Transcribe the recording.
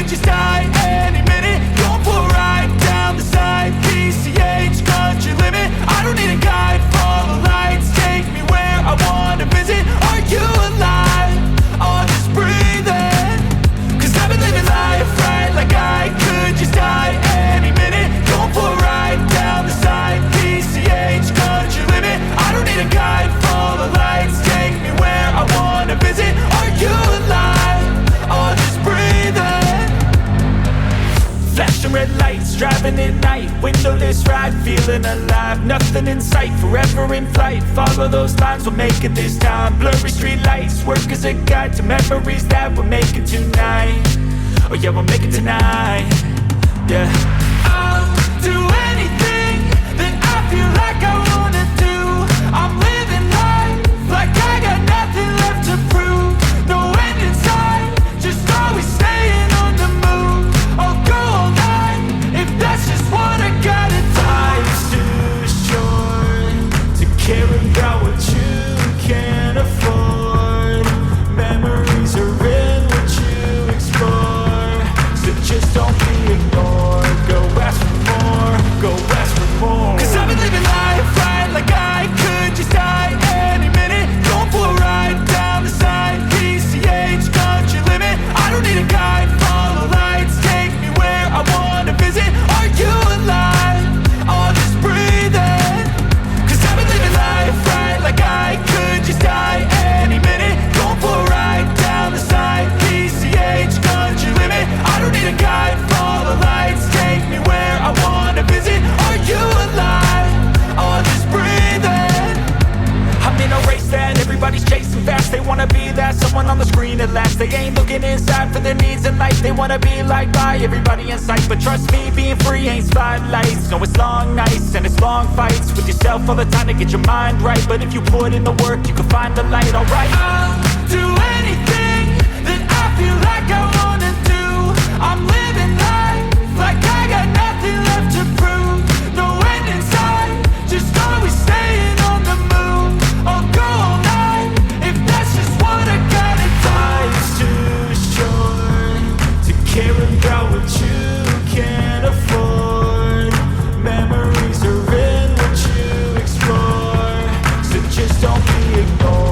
could just die any minute. Going for a ride down the side, PCH, country limit. I don't need a guide, follow lights, take me where I wanna visit. Are you alive? Or just breathing? Cause I've been living life right like I could just die any minute. Going for a ride down the side, PCH, country limit. I don't need a guide, follow lights, take me where I wanna visit. Are you alive? Or just breathing? Flashing red lights, driving at night, windowless ride, feeling alive. Nothing in sight, forever in flight. Follow those lines, we'll make it this time. Blurry street lights, work as a guide to memories that we're making tonight. Oh yeah, we'll make it tonight. Yeah. I'll do anything that I feel like I wanna do. I'm living life like I got nothing left to prove. No end in sight, just always staying on the move. I'll go all night if that's just what I gotta do. Life's too short to care about what you can't afford. Memories are in what you explore, so just don't be ignored. Go ask for more, go ask for more. Cause I've been living life right like I could just die any minute. Going for a ride down the side, PCH, country limit. I don't need a guide, follow lights, take me where I wanna visit. Are you alive? Or just breathing? Cause I've been living life right like I could just die any minute. Going for a ride down the side, PCH, country limit. I don't need a guide, follow lights, take me where I wanna visit. Are you alive? Or just breathing? I'm in a race that everybody's chasing fast. They wanna be that someone on the screen at last. They ain't looking inside for their needs in life. They wanna be liked by everybody in sight. But trust me, being free ain't spotlights. No, it's long nights and it's long fights with yourself all the time to get your mind right. But if you put in the work, you can find the light, alright. I'll do anything that I feel like I wanna do. I'm living life like I got nothing left to prove. No end in sight, just always staying on the move. I'll go all night if that's just what I gotta do. Life's too short to care about what you can't afford. Memories are in what you explore, so just don't be ignored.